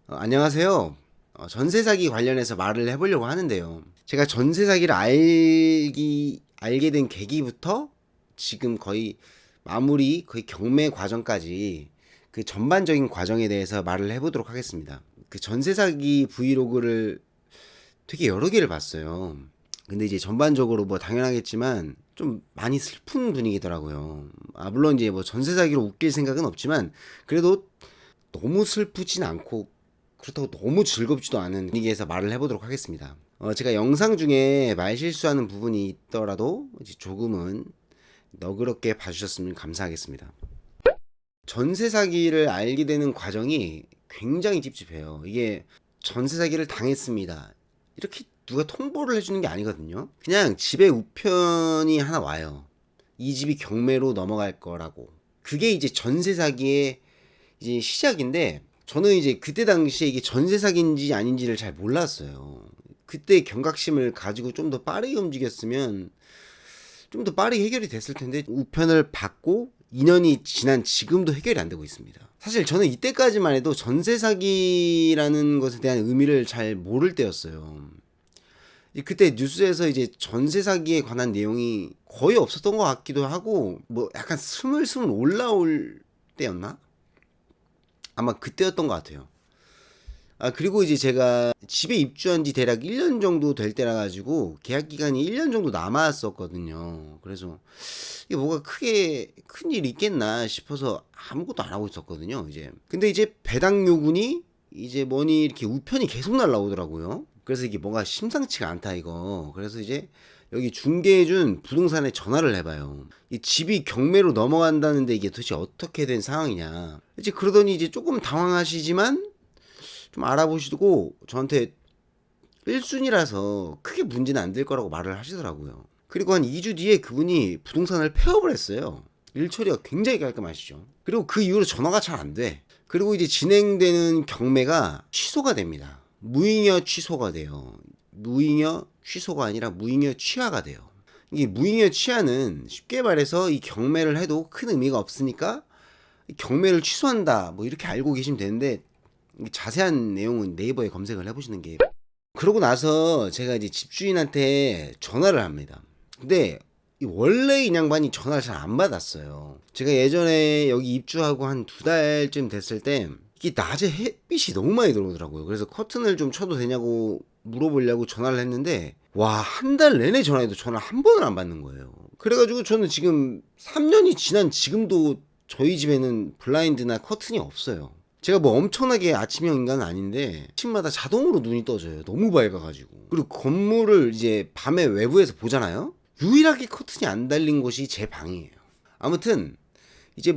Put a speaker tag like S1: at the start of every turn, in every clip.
S1: 안녕하세요. 전세 사기 관련해서 말을 해보려고 하는데요. 제가 전세 사기를 알게 된 계기부터 지금 거의 마무리, 거의 경매 과정까지 그 전반적인 과정에 대해서 말을 해보도록 하겠습니다. 그 전세 사기 브이로그를 되게 여러 개를 봤어요. 근데 이제 전반적으로 뭐 당연하겠지만 좀 많이 슬픈 분위기더라고요. 물론 이제 뭐 전세 사기로 웃길 생각은 없지만 그래도 너무 슬프진 않고 그렇다고 너무 즐겁지도 않은 분위기에서 말을 해보도록 하겠습니다. 제가 영상 중에 말 실수하는 부분이 있더라도 이제 조금은 너그럽게 봐주셨으면 감사하겠습니다. 전세 사기를 알게 되는 과정이 굉장히 찝찝해요. 이게 전세 사기를 당했습니다, 이렇게 누가 통보를 해주는 게 아니거든요. 그냥 집에 우편이 하나 와요. 이 집이 경매로 넘어갈 거라고. 그게 이제 전세 사기의 이제 시작인데, 저는 이제 그때 당시에 이게 전세 사기인지 아닌지를 잘 몰랐어요. 그때 경각심을 가지고 좀 더 빠르게 움직였으면 좀 더 빠르게 해결이 됐을 텐데, 우편을 받고 2년이 지난 지금도 해결이 안 되고 있습니다. 사실 저는 이때까지만 해도 전세 사기라는 것에 대한 의미를 잘 모를 때였어요. 그때 뉴스에서 이제 전세 사기에 관한 내용이 거의 없었던 것 같기도 하고, 뭐 약간 스물스물 올라올 때였나? 아마 그때였던 것 같아요. 그리고 이제 제가 집에 입주한 지 대략 1년 정도 될 때라 가지고 계약 기간이 1년 정도 남았었거든요. 그래서 이게 뭐가 크게 큰 일이 있겠나 싶어서 아무것도 안 하고 있었거든요, 이제. 근데 이제 배당 요금이 이제 뭐니 이렇게 우편이 계속 날라오더라고요. 그래서 이게 뭔가 심상치가 않다 이거. 그래서 이제 여기 중개해준 부동산에 전화를 해봐요. 이 집이 경매로 넘어간다는데 이게 도대체 어떻게 된 상황이냐. 이제 그러더니 이제 조금 당황하시지만 좀 알아보시고 저한테 1순위라서 크게 문제는 안 될 거라고 말을 하시더라고요. 그리고 한 2주 뒤에 그분이 부동산을 폐업을 했어요. 일 처리가 굉장히 깔끔하시죠. 그리고 그 이후로 전화가 잘 안 돼. 그리고 이제 진행되는 경매가 취소가 됩니다. 무잉여 취소가 돼요. 무잉여 취소가 아니라 무잉여 취하가 돼요. 이게 무잉여 취하는 쉽게 말해서 이 경매를 해도 큰 의미가 없으니까 경매를 취소한다, 뭐 이렇게 알고 계시면 되는데, 자세한 내용은 네이버에 검색을 해보시는 게. 그러고 나서 제가 이제 집주인한테 전화를 합니다. 근데 원래 이 양반이 전화를 잘 안 받았어요. 제가 예전에 여기 입주하고 한 2달쯤 됐을 때 이게 낮에 햇빛이 너무 많이 들어오더라고요. 그래서 커튼을 좀 쳐도 되냐고 물어보려고 전화를 했는데, 와, 한 달 내내 전화해도 전화 한 번을 안 받는 거예요. 그래가지고 저는 지금 3년이 지난 지금도 저희 집에는 블라인드나 커튼이 없어요. 제가 뭐 엄청나게 아침형 인간은 아닌데 아침마다 자동으로 눈이 떠져요. 너무 밝아가지고. 그리고 건물을 이제 밤에 외부에서 보잖아요. 유일하게 커튼이 안 달린 곳이 제 방이에요. 아무튼 이제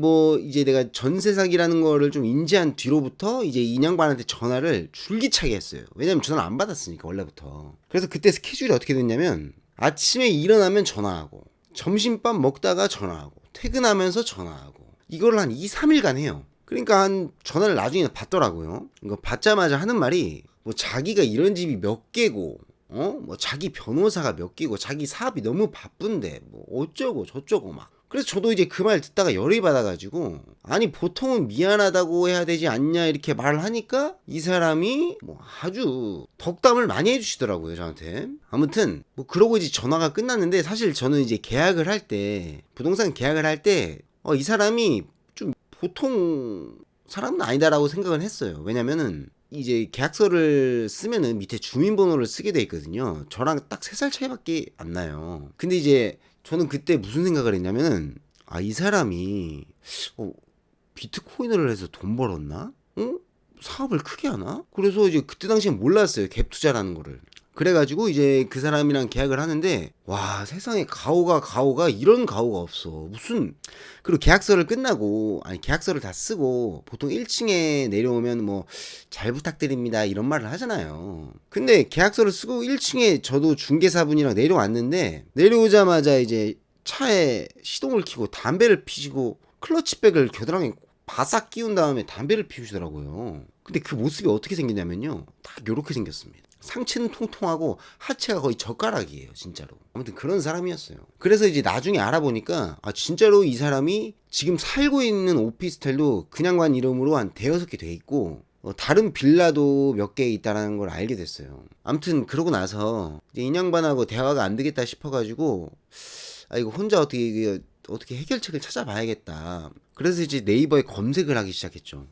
S1: 내가 전세 사기라는 거를 좀 인지한 뒤로부터 이제 인양반한테 전화를 줄기차게 했어요. 왜냐면 전화를 안 받았으니까 원래부터. 그래서 그때 스케줄이 어떻게 됐냐면, 아침에 일어나면 전화하고, 점심밥 먹다가 전화하고, 퇴근하면서 전화하고, 이거를 한 2, 3일간 해요. 그러니까 한 전화를 나중에 받더라고요. 이거 받자마자 하는 말이 뭐 자기가 이런 집이 몇 개고, 뭐 자기 변호사가 몇 개고, 자기 사업이 너무 바쁜데 뭐 어쩌고 저쩌고 막. 그래서 저도 이제 그 말 듣다가 열이 받아가지고, 아니 보통은 미안하다고 해야 되지 않냐 이렇게 말을 하니까 이 사람이 뭐 아주 덕담을 많이 해주시더라고요, 저한테. 아무튼 뭐 그러고 이제 전화가 끝났는데, 사실 저는 이제 계약을 할 때, 부동산 계약을 할 때 이 사람이 좀 보통 사람은 아니다라고 생각을 했어요. 왜냐면은 이제 계약서를 쓰면은 밑에 주민번호를 쓰게 돼 있거든요. 저랑 딱 3살 차이밖에 안 나요. 근데 이제 저는 그때 무슨 생각을 했냐면은, 이 사람이 비트코인을 해서 돈 벌었나? 사업을 크게 하나? 그래서 이제 그때 당시엔 몰랐어요, 갭 투자라는 거를. 그래가지고 이제 그 사람이랑 계약을 하는데, 와, 세상에 가오가 이런 가오가 없어. 무슨. 그리고 계약서를 끝나고, 아니 계약서를 다 쓰고 보통 1층에 내려오면 뭐 잘 부탁드립니다 이런 말을 하잖아요. 근데 계약서를 쓰고 1층에 저도 중개사분이랑 내려왔는데, 내려오자마자 이제 차에 시동을 켜고 담배를 피시고 클러치백을 겨드랑이에 바싹 끼운 다음에 담배를 피우시더라고요. 근데 그 모습이 어떻게 생겼냐면요, 딱 요렇게 생겼습니다. 상체는 통통하고 하체가 거의 젓가락이에요, 진짜로. 아무튼 그런 사람이었어요. 그래서 이제 나중에 알아보니까 진짜로 이 사람이 지금 살고 있는 오피스텔도 그냥관 이름으로 한 대여섯 개 돼 있고, 다른 빌라도 몇 개 있다라는 걸 알게 됐어요. 아무튼 그러고 나서 이제 인양반하고 대화가 안 되겠다 싶어가지고 아 이거 혼자 어떻게 해결책을 찾아봐야겠다. 그래서 이제 네이버에 검색을 하기 시작했죠.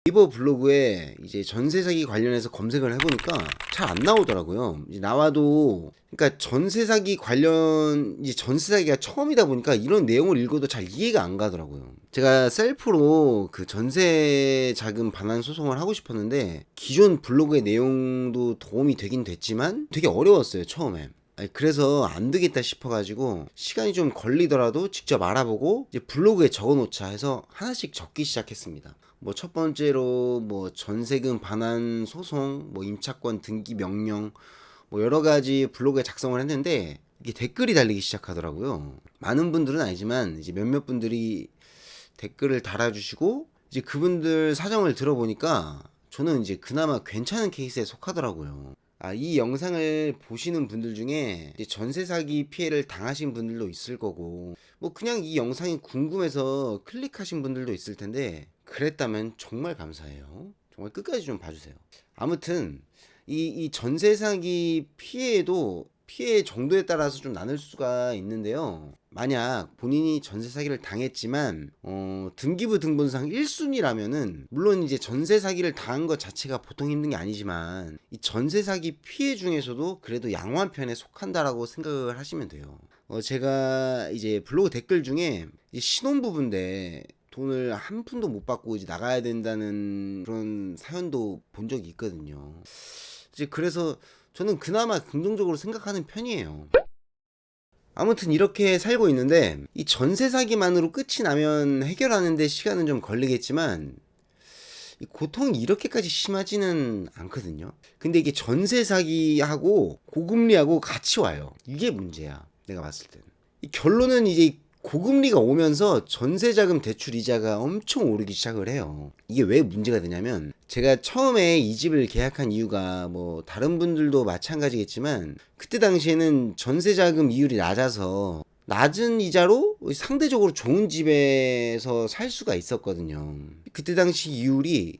S1: 네이버 블로그에 이제 전세 사기 관련해서 검색을 해보니까 잘 안 나오더라고요. 이제 나와도 그러니까 전세 사기 관련 이제 전세 사기가 처음이다 보니까 이런 내용을 읽어도 잘 이해가 안 가더라고요. 제가 셀프로 그 전세 자금 반환 소송을 하고 싶었는데 기존 블로그의 내용도 도움이 되긴 됐지만 되게 어려웠어요 처음에. 그래서 안 되겠다 싶어가지고 시간이 좀 걸리더라도 직접 알아보고 이제 블로그에 적어놓자 해서 하나씩 적기 시작했습니다. 뭐 첫 번째로 뭐 전세금 반환 소송, 뭐 임차권 등기 명령, 뭐 여러 가지 블로그에 작성을 했는데 이게 댓글이 달리기 시작하더라고요. 많은 분들은 아니지만 이제 몇몇 분들이 댓글을 달아주시고 이제 그분들 사정을 들어보니까 저는 이제 그나마 괜찮은 케이스에 속하더라고요. 이 영상을 보시는 분들 중에 이제 전세 사기 피해를 당하신 분들도 있을 거고, 뭐 그냥 이 영상이 궁금해서 클릭하신 분들도 있을 텐데, 그랬다면 정말 감사해요. 정말 끝까지 좀 봐주세요. 아무튼, 이 전세 사기 피해도 피해 정도에 따라서 좀 나눌 수가 있는데요. 만약 본인이 전세 사기를 당했지만 등기부 등본상 1순위라면은 물론 이제 전세 사기를 당한 것 자체가 보통 힘든 게 아니지만 이 전세 사기 피해 중에서도 그래도 양호한 편에 속한다라고 생각을 하시면 돼요. 제가 이제 블로그 댓글 중에 신혼부부인데 돈을 한 푼도 못 받고 이제 나가야 된다는 그런 사연도 본 적이 있거든요. 이제 그래서 저는 그나마 긍정적으로 생각하는 편이에요. 아무튼 이렇게 살고 있는데 이 전세 사기만으로 끝이 나면 해결하는데 시간은 좀 걸리겠지만 이 고통이 이렇게까지 심하지는 않거든요. 근데 이게 전세 사기하고 고금리하고 같이 와요. 이게 문제야. 내가 봤을 때는. 이 결론은 이제 고금리가 오면서 전세자금 대출 이자가 엄청 오르기 시작을 해요. 이게 왜 문제가 되냐면 제가 처음에 이 집을 계약한 이유가 뭐 다른 분들도 마찬가지겠지만 그때 당시에는 전세자금 이율이 낮아서 낮은 이자로 상대적으로 좋은 집에서 살 수가 있었거든요. 그때 당시 이율이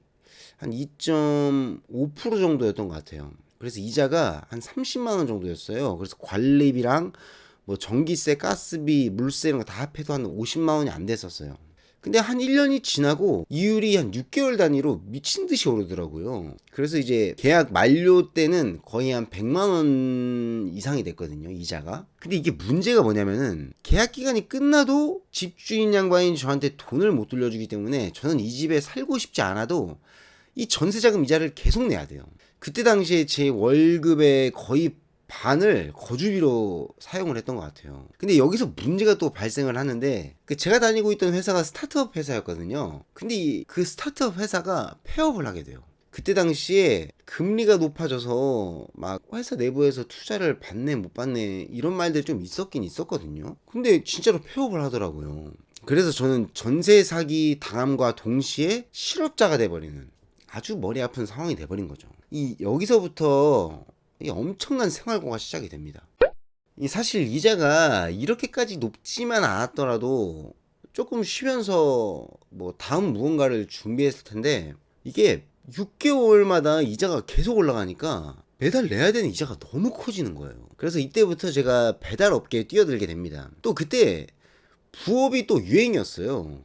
S1: 한 2.5% 정도였던 것 같아요. 그래서 이자가 한 30만 원 정도였어요. 그래서 관리비랑 뭐 전기세, 가스비, 물세 이런 거 다 합해도 한 50만 원이 안 됐었어요. 근데 한 1년이 지나고 이율이 한 6개월 단위로 미친 듯이 오르더라고요. 그래서 이제 계약 만료 때는 거의 한 100만 원 이상이 됐거든요, 이자가. 근데 이게 문제가 뭐냐면은 계약 기간이 끝나도 집주인 양반이 저한테 돈을 못 돌려주기 때문에 저는 이 집에 살고 싶지 않아도 이 전세자금 이자를 계속 내야 돼요. 그때 당시에 제 월급의 거의 반을 거주비로 사용을 했던 것 같아요. 근데 여기서 문제가 또 발생을 하는데 제가 다니고 있던 회사가 스타트업 회사였거든요. 근데 그 스타트업 회사가 폐업을 하게 돼요. 그때 당시에 금리가 높아져서 막 회사 내부에서 투자를 받네 못 받네 이런 말들이 좀 있었긴 있었거든요. 근데 진짜로 폐업을 하더라고요. 그래서 저는 전세 사기 당함과 동시에 실업자가 돼버리는 아주 머리 아픈 상황이 돼버린 거죠. 여기서부터 엄청난 생활고가 시작이 됩니다. 사실 이자가 이렇게까지 높지만 않았더라도 조금 쉬면서 뭐 다음 무언가를 준비했을 텐데 이게 6개월마다 이자가 계속 올라가니까 매달 내야 되는 이자가 너무 커지는 거예요. 그래서 이때부터 제가 배달 업계에 뛰어들게 됩니다. 또 그때 부업이 또 유행이었어요.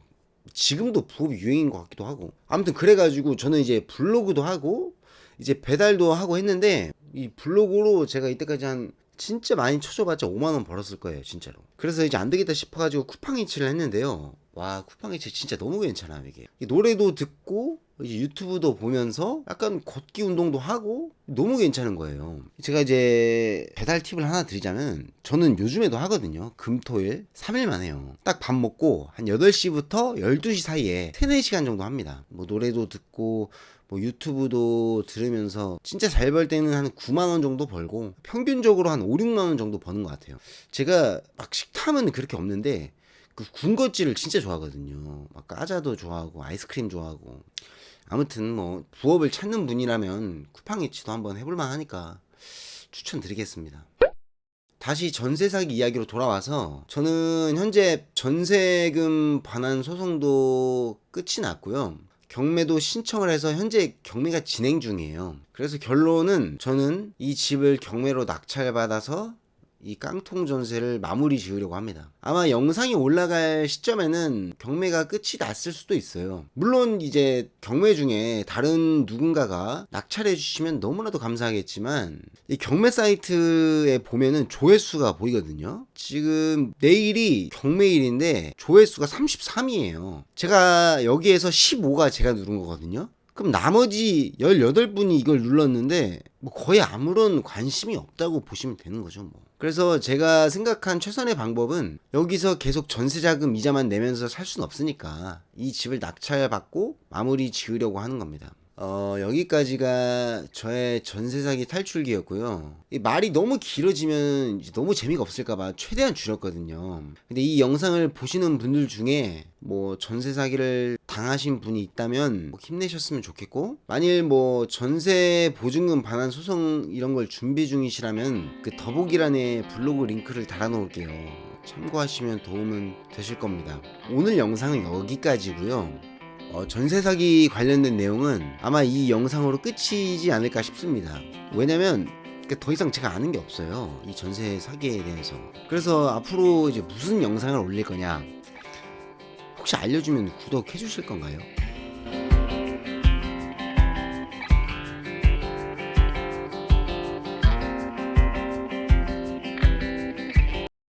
S1: 지금도 부업이 유행인 것 같기도 하고. 아무튼 그래가지고 저는 이제 블로그도 하고 이제 배달도 하고 했는데 이 블로그로 제가 이때까지 한 진짜 많이 쳐줘봤자 5만원 벌었을 거예요 진짜로. 그래서 이제 안 되겠다 싶어가지고 쿠팡이츠를 했는데요. 와, 쿠팡이츠 진짜 너무 괜찮아요. 이게 노래도 듣고 이제 유튜브도 보면서 약간 걷기 운동도 하고 너무 괜찮은 거예요. 제가 이제 배달 팁을 하나 드리자면 저는 요즘에도 하거든요. 금토일 3일만 해요. 딱 밥 먹고 한 8시부터 12시 사이에 3, 4시간 정도 합니다. 뭐 노래도 듣고 뭐 유튜브도 들으면서 진짜 잘 벌 때는 한 9만 원 정도 벌고 평균적으로 한 5, 6만 원 정도 버는 것 같아요. 제가 막 식탐은 그렇게 없는데 그 군것질을 진짜 좋아하거든요. 막 과자도 좋아하고 아이스크림 좋아하고. 아무튼 뭐 부업을 찾는 분이라면 쿠팡이츠도 한번 해볼만 하니까 추천드리겠습니다. 다시 전세 사기 이야기로 돌아와서 저는 현재 전세금 반환 소송도 끝이 났고요. 경매도 신청을 해서 현재 경매가 진행 중이에요. 그래서 결론은 저는 이 집을 경매로 낙찰받아서 이 깡통 전세를 마무리 지으려고 합니다. 아마 영상이 올라갈 시점에는 경매가 끝이 났을 수도 있어요. 물론 이제 경매 중에 다른 누군가가 낙찰해 주시면 너무나도 감사하겠지만 이 경매 사이트에 보면은 조회수가 보이거든요. 지금 내일이 경매일인데 조회수가 33이에요. 제가 여기에서 15가 제가 누른 거거든요. 그럼 나머지 18분이 이걸 눌렀는데 뭐 거의 아무런 관심이 없다고 보시면 되는 거죠 뭐. 그래서 제가 생각한 최선의 방법은 여기서 계속 전세자금 이자만 내면서 살 수는 없으니까 이 집을 낙찰받고 마무리 지으려고 하는 겁니다. 여기까지가 저의 전세 사기 탈출기였고요. 이 말이 너무 길어지면 이제 너무 재미가 없을까봐 최대한 줄였거든요. 근데 이 영상을 보시는 분들 중에 뭐 전세 사기를 당하신 분이 있다면 뭐 힘내셨으면 좋겠고, 만일 뭐 전세 보증금 반환 소송 이런 걸 준비 중이시라면 그 더보기란에 블로그 링크를 달아 놓을게요. 참고하시면 도움은 되실 겁니다. 오늘 영상은 여기까지고요. 전세 사기 관련된 내용은 아마 이 영상으로 끝이지 않을까 싶습니다. 왜냐면 더 이상 제가 아는 게 없어요, 이 전세 사기에 대해서. 그래서 앞으로 이제 무슨 영상을 올릴 거냐 혹시 알려주면 구독해 주실 건가요?